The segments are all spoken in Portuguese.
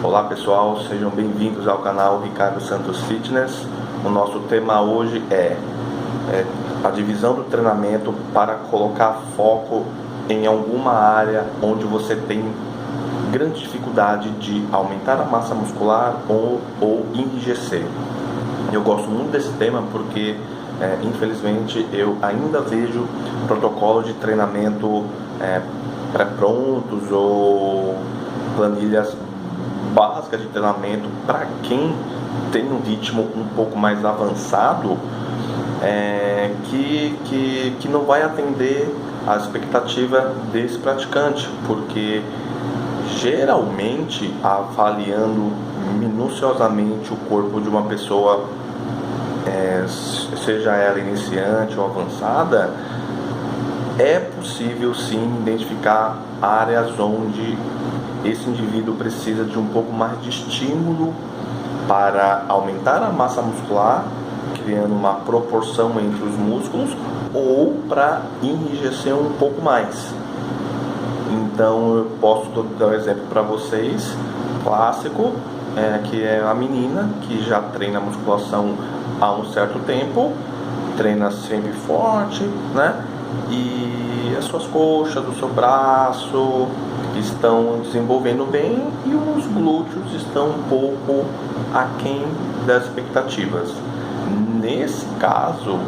Olá pessoal, sejam bem-vindos ao canal Ricardo Santos Fitness. O nosso tema hoje é a divisão do treinamento para colocar foco em alguma área onde você tem grande dificuldade de aumentar a massa muscular ou enrijecer. Eu gosto muito desse tema porque infelizmente eu ainda vejo protocolos de treinamento pré-prontos ou planilhas básicas de treinamento para quem tem um ritmo um pouco mais avançado, que não vai atender a expectativa desse praticante, porque geralmente, avaliando minuciosamente o corpo de uma pessoa, seja ela iniciante ou avançada, é possível sim identificar áreas onde esse indivíduo precisa de um pouco mais de estímulo para aumentar a massa muscular, criando uma proporção entre os músculos, ou para enrijecer um pouco mais. Então eu posso dar um exemplo para vocês, clássico, que é a menina que já treina musculação há um certo tempo, treina sempre forte, né? E as suas coxas, o seu braço estão desenvolvendo bem e os glúteos estão um pouco aquém das expectativas. Nesse caso,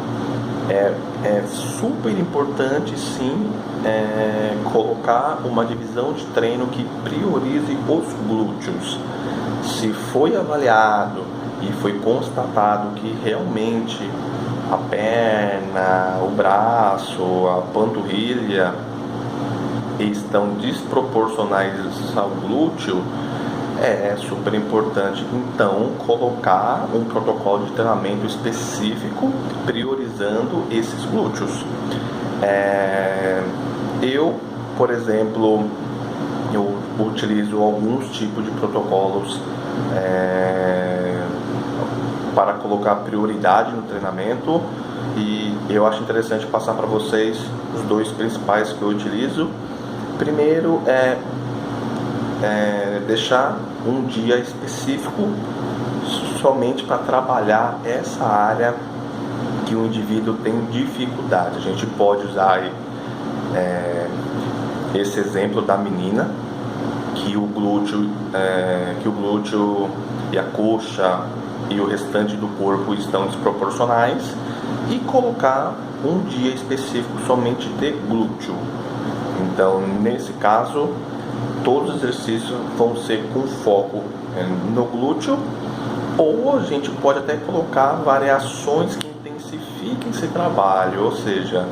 é super importante sim colocar uma divisão de treino que priorize os glúteos. Se foi avaliado e foi constatado que realmente a perna, o braço, a panturrilha estão desproporcionais ao glúteo, é super importante então colocar um protocolo de treinamento específico priorizando esses glúteos. Eu, por exemplo, eu utilizo alguns tipos de protocolos para colocar prioridade no treinamento, e eu acho interessante passar para vocês os dois principais que eu utilizo. Primeiro é deixar um dia específico somente para trabalhar essa área que o indivíduo tem dificuldade. A gente pode usar esse exemplo da menina, que o glúteo e a coxa e o restante do corpo estão desproporcionais, e colocar um dia específico somente de glúteo. Então, nesse caso, todos os exercícios vão ser com foco no glúteo, ou a gente pode até colocar variações que intensifiquem esse trabalho, ou seja,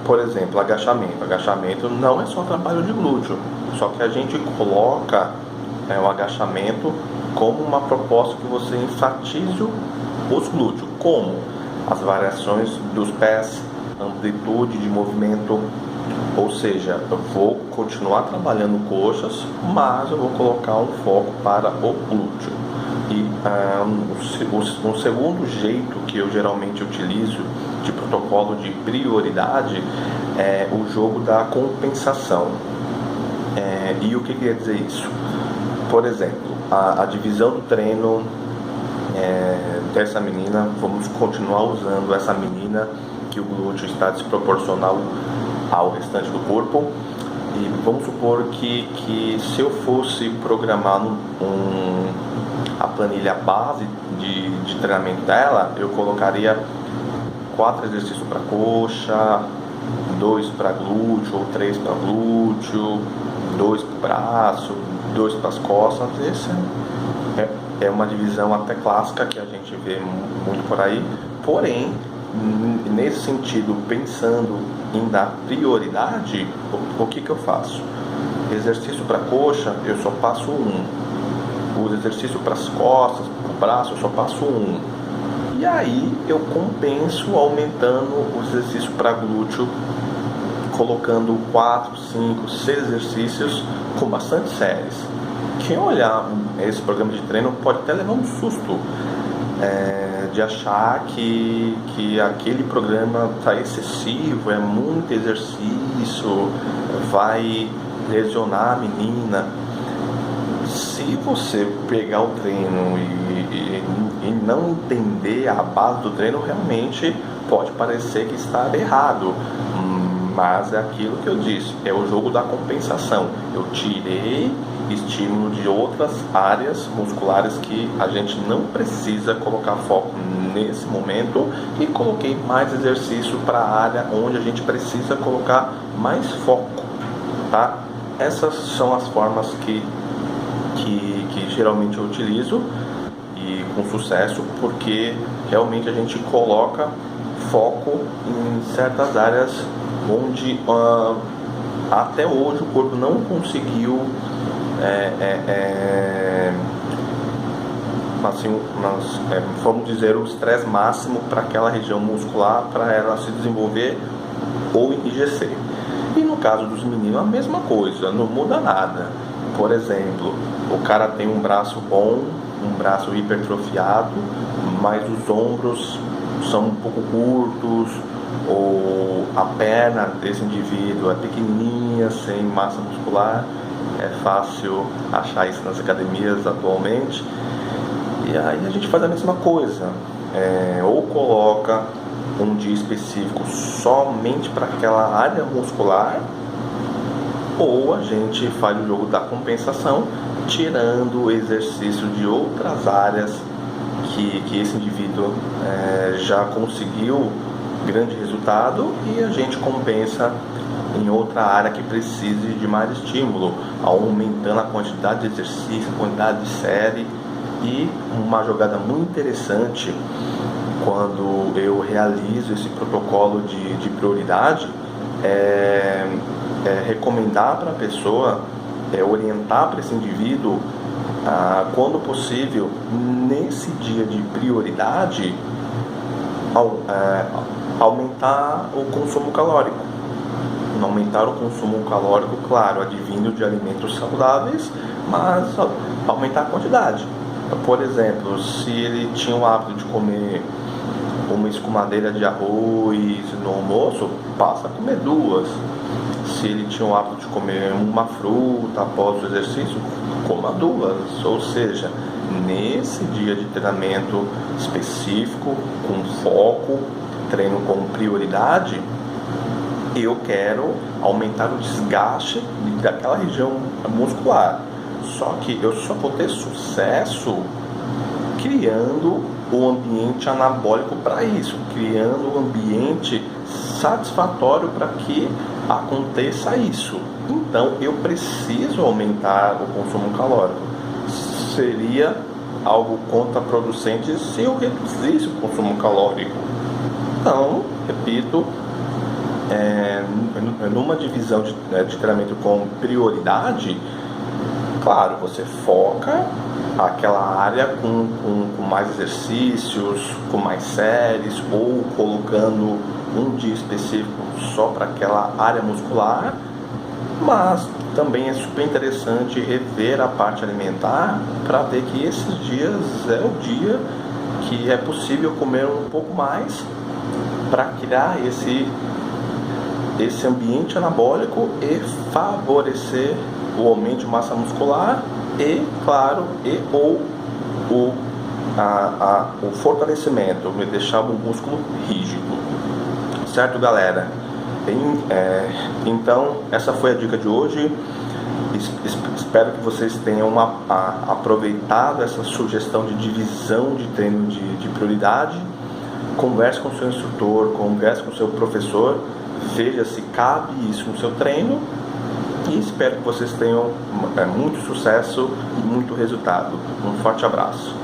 por exemplo, agachamento. Agachamento não é só trabalho de glúteo, só que a gente coloca o agachamento como uma proposta que você enfatize os glúteos, como as variações dos pés, amplitude de movimento. Ou seja, eu vou continuar trabalhando coxas, mas eu vou colocar um foco para o glúteo. E um segundo jeito que eu geralmente utilizo de protocolo de prioridade é o jogo da compensação. E o que quer dizer isso? Por exemplo, a divisão do treino dessa menina, vamos continuar usando essa menina que o glúteo está desproporcional ao restante do corpo, e vamos supor que se eu fosse programar a planilha base de treinamento dela, eu colocaria 4 exercícios para coxa, 2 para glúteo ou 3 para glúteo, 2 para o braço, 2 para as costas. Essa é uma divisão até clássica que a gente vê muito por aí, porém nesse sentido, pensando em dar prioridade, o que eu faço? Exercício para coxa, eu só passo 1. O exercício para as costas, para o braço, eu só passo 1. E aí eu compenso aumentando o exercício para glúteo, colocando 4, 5, 6 exercícios com bastante séries. Quem olhar esse programa de treino pode até levar um susto, de achar que aquele programa está excessivo, é muito exercício, vai lesionar a menina. se você pegar o treino e não entender a base do treino, realmente pode parecer que está errado. Mas é aquilo que eu disse, é o jogo da compensação. Eu tirei estímulo de outras áreas musculares que a gente não precisa colocar foco nesse momento e coloquei mais exercício para a área onde a gente precisa colocar mais foco, tá? Essas são as formas que geralmente eu utilizo e com sucesso, porque realmente a gente coloca foco em certas áreas onde até hoje o corpo não conseguiu assim, vamos dizer, o estresse máximo para aquela região muscular para ela se desenvolver ou enrijecer. E no caso dos meninos a mesma coisa, não muda nada. Por exemplo, o cara tem um braço bom, um braço hipertrofiado, mas os ombros são um pouco curtos, ou a perna desse indivíduo é pequenininha, sem massa muscular. É fácil achar isso nas academias atualmente. E aí a gente faz a mesma coisa, ou coloca um dia específico somente para aquela área muscular, ou a gente faz o jogo da compensação, tirando o exercício de outras áreas que esse indivíduo já conseguiu grande resultado, e a gente compensa em outra área que precise de mais estímulo, aumentando a quantidade de exercício, a quantidade de série. E uma jogada muito interessante quando eu realizo esse protocolo de prioridade é recomendar para a pessoa, orientar para esse indivíduo, quando possível, nesse dia de prioridade, aumentar o consumo calórico. Aumentar o consumo calórico, claro, advindo de alimentos saudáveis, mas aumentar a quantidade. Por exemplo, se ele tinha o hábito de comer uma escumadeira de arroz no almoço, passa a comer 2. Se ele tinha o hábito de comer uma fruta após o exercício, coma 2. Ou seja, nesse dia de treinamento específico, com foco, treino com prioridade, eu quero aumentar o desgaste daquela região muscular. Só que eu só vou ter sucesso criando o ambiente anabólico para isso, criando um ambiente satisfatório para que aconteça isso. Então eu preciso aumentar o consumo calórico. Seria algo contraproducente se eu reduzisse o consumo calórico. Então, repito, numa divisão de treinamento com prioridade, claro, você foca aquela área com mais exercícios, com mais séries, ou colocando um dia específico só para aquela área muscular, mas também é super interessante rever a parte alimentar para ver que esses dias é o dia que é possível comer um pouco mais para criar esse ambiente anabólico e favorecer o aumento de massa muscular e, claro, o fortalecimento, deixar o músculo rígido. Certo, galera? Então, essa foi a dica de hoje. Espero que vocês tenham aproveitado essa sugestão de divisão de treino de prioridade. Converse com o seu instrutor, converse com o seu professor, veja se cabe isso no seu treino, e espero que vocês tenham muito sucesso e muito resultado. Um forte abraço.